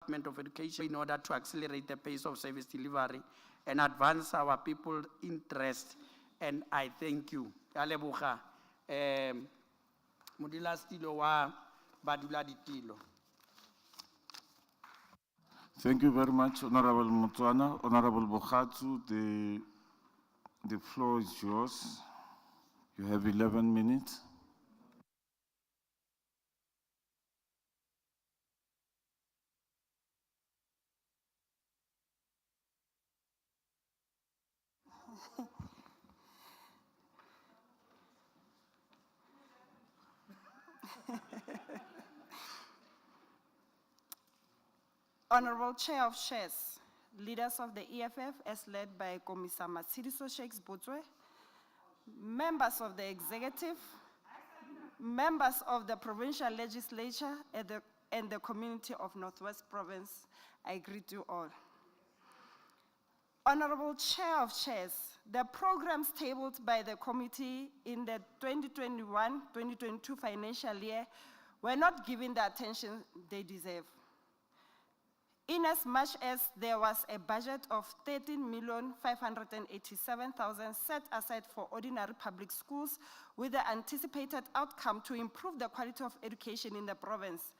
Department of Education in order to accelerate the pace of service delivery and advance our people's interest. And I thank you. Aleboga, Modilastilo wa Badula Ditilo. Thank you very much, Honorable Motswana. Honorable Bogatsu, the floor is yours. You have 11 minutes. Honorable Chair of Chairs, leaders of the EFF as led by Commissar Matsidiso Shakes Botswe, members of the executive, members of the provincial legislature and the community of Northwest Province, I greet you all. Honorable Chair of Chairs, the programs tabled by the committee in the 2021-2022 financial year were not given the attention they deserve. Inasmuch as there was a budget of 13,587,000 set aside for ordinary public schools with the anticipated outcome to improve the quality of education in the province.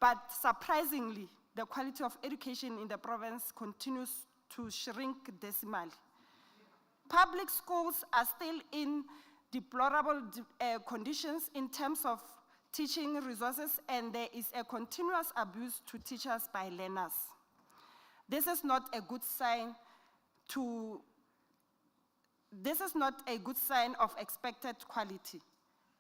But surprisingly, the quality of education in the province continues to shrink decimally. Public schools are still in deplorable conditions in terms of teaching resources, and there is a continuous abuse to teachers by learners. This is not a good sign of expected quality.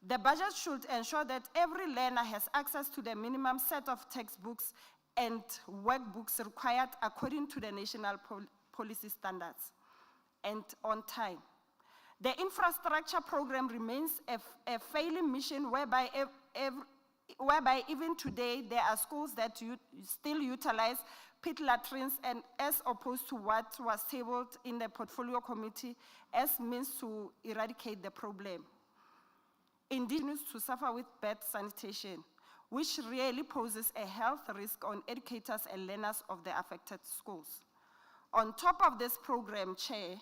The budget should ensure that every learner has access to the minimum set of textbooks and workbooks required according to the national policy standards and on time. The infrastructure program remains a failing mission whereby even today there are schools that still utilize pit latrines, and as opposed to what was tabled in the portfolio committee as means to eradicate the problem. Indeed, to suffer with bad sanitation, which really poses a health risk on educators and learners of the affected schools. On top of this program, Chair,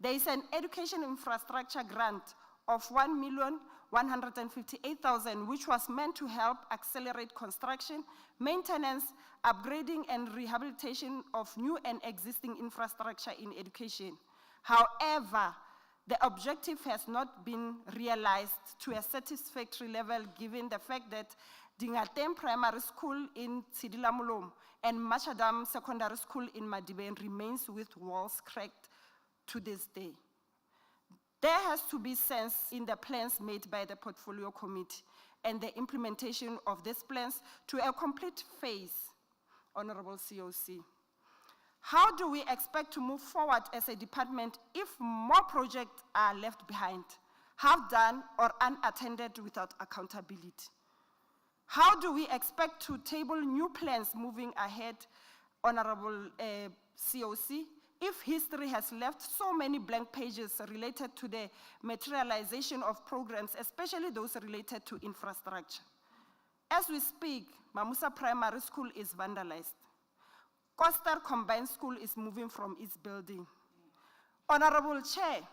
there is an education infrastructure grant of 1,158,000, which was meant to help accelerate construction, maintenance, upgrading, and rehabilitation of new and existing infrastructure in education. However, the objective has not been realized to a satisfactory level given the fact that Dingateng Primary School in Tsidilamulom and Machadam Secondary School in Madibeng remains with walls cracked to this day. There has to be sense in the plans made by the portfolio committee and the implementation of these plans to a complete phase, Honorable COC. How do we expect to move forward as a department if more projects are left behind, half done or unattended without accountability? How do we expect to table new plans moving ahead, Honorable COC, if history has left so many blank pages related to the materialization of programs, especially those related to infrastructure? As we speak, Mamusa Primary School is vandalized. Coastal Combined School is moving from its building. Honorable Chair,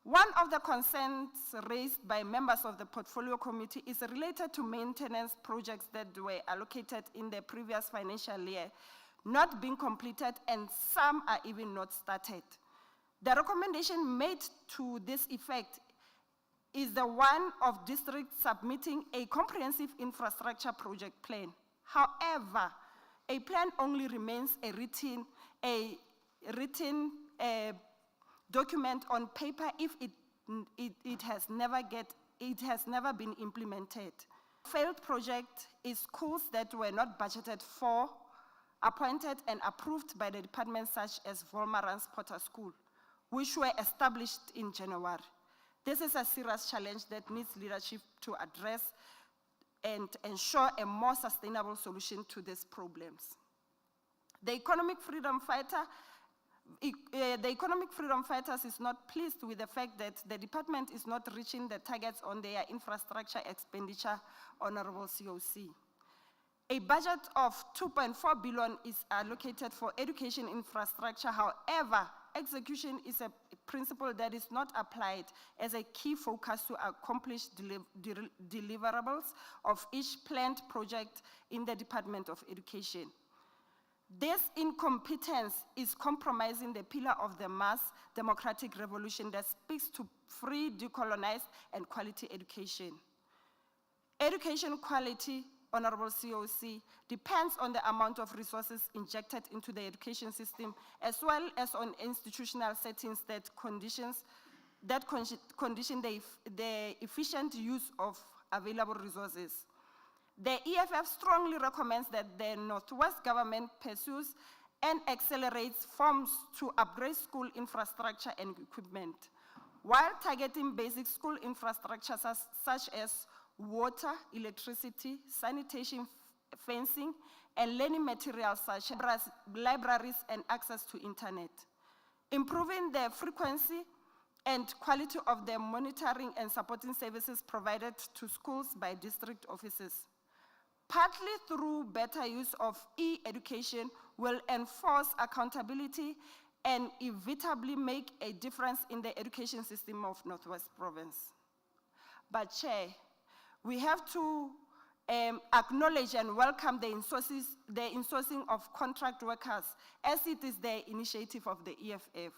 one of the concerns raised by members of the portfolio committee is related to maintenance projects that were allocated in the previous financial year, not being completed, and some are even not started. The recommendation made to this effect is the one of districts submitting a comprehensive infrastructure project plan. However, a plan only remains a written document on paper if it has never been implemented. Failed project is schools that were not budgeted for, appointed and approved by the department, such as Volmarans Potter School, which were established in January. This is a serious challenge that needs leadership to address and ensure a more sustainable solution to these problems. The Economic Freedom Fighters is not pleased with the fact that the department is not reaching the targets on their infrastructure expenditure, Honorable COC. A budget of 2.4 billion is allocated for education infrastructure. However, execution is a principle that is not applied as a key focus to accomplish deliverables of each planned project in the Department of Education. This incompetence is compromising the pillar of the mass democratic revolution that speaks to free, decolonized, and quality education. Education quality, Honorable COC, depends on the amount of resources injected into the education system, as well as on institutional settings that condition the efficient use of available resources. The EFF strongly recommends that the Northwest government pursues and accelerates forms to upgrade school infrastructure and equipment, while targeting basic school infrastructure such as water, electricity, sanitation, fencing, and learning materials such as libraries and access to internet. Improving the frequency and quality of the monitoring and supporting services provided to schools by district offices, partly through better use of e-education, will enforce accountability and inevitably make a difference in the education system of Northwest Province. But Chair, we have to acknowledge and welcome the insourcing of contract workers, as it is the initiative of the EFF,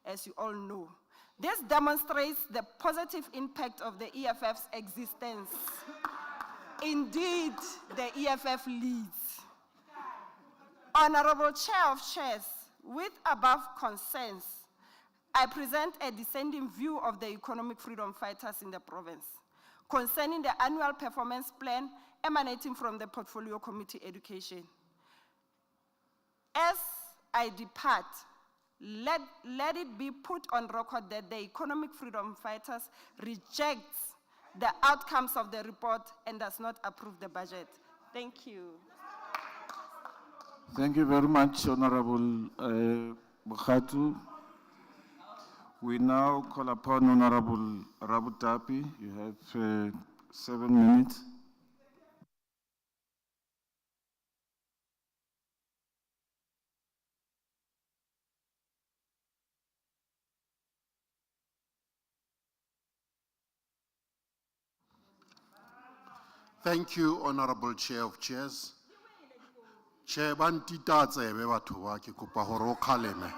as you all know. This demonstrates the positive impact of the EFF's existence. Indeed, the EFF leads. Honorable Chair of Chairs, with above concerns, I present a dissenting view of the economic freedom fighters in the province concerning the annual performance plan emanating from the Portfolio Committee Education. As I depart, let it be put on record that the economic freedom fighters rejects the outcomes of the report and does not approve the budget. Thank you. Thank you very much, Honorable Bukatu. We now call upon Honorable Rabutapi. You have 7 minutes. Thank you, Honorable Chair of Chairs. Chair, bantita tsebe batho ba ke kopa hore o khaleme.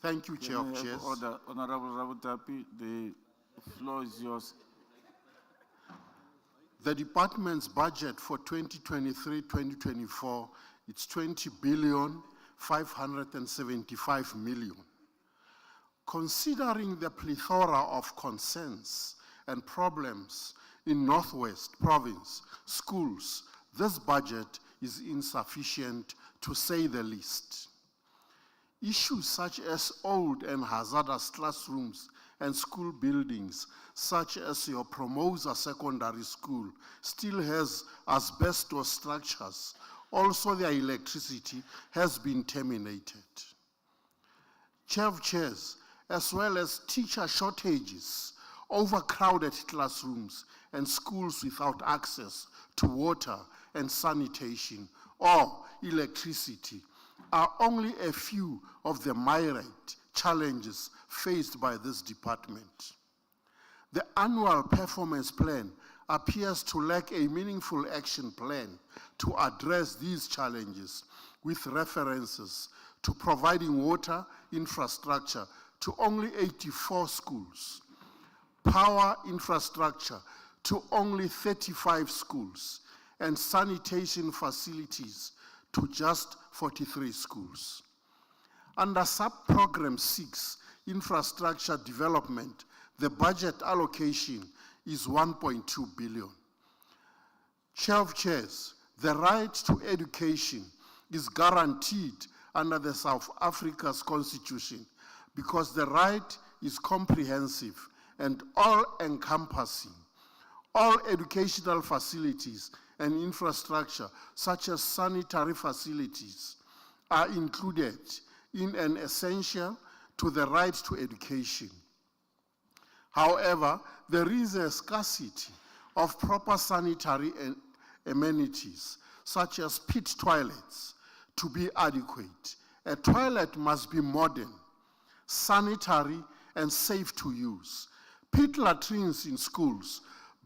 Thank you, Chair Can of we have Chairs. order? Honorable Rabutapi, the floor is yours. The department's budget for 2023-2024, it's 20,575 million. Considering the plethora of concerns and problems in Northwest Province schools, this budget is insufficient to say the least. Issues such as old and hazardous classrooms and school buildings, such as your Promosa Secondary School, still has asbestos structures. Also, their electricity has been terminated. Chair of Chairs, as well as teacher shortages, overcrowded classrooms, and schools without access to water and sanitation or electricity are only a few of the myriad challenges faced by this department. The annual performance plan appears to lack a meaningful action plan to address these challenges, with references to providing water infrastructure to only 84 schools, power infrastructure to only 35 schools, and sanitation facilities to just 43 schools. Under sub-program 6, infrastructure development, the budget allocation is 1.2 billion. Chair of Chairs, the right to education is guaranteed under the South Africa's constitution because the right is comprehensive and all-encompassing. All educational facilities and infrastructure, such as sanitary facilities, are included in an essential to the right to education. However, there is a scarcity of proper sanitary amenities, such as pit toilets, to be adequate. A toilet must be modern, sanitary, and safe to use. Pit latrines in schools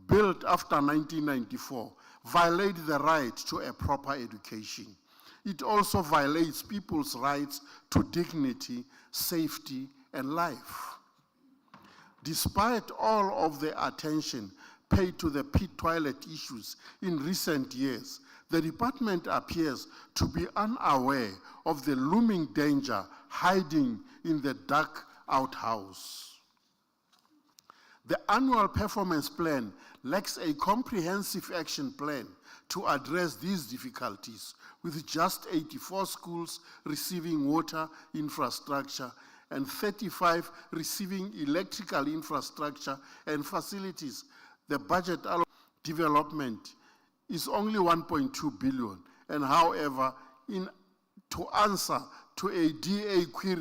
built after 1994 violate the right to a proper education. It also violates people's rights to dignity, safety, and life. Despite all of the attention paid to the pit toilet issues in recent years, the department appears to be unaware of the looming danger hiding in the dark outhouse. The annual performance plan lacks a comprehensive action plan to address these difficulties, with just 84 schools receiving water infrastructure and 35 receiving electrical infrastructure and facilities. The budget development is only 1.2 billion, and however, to answer to a DA query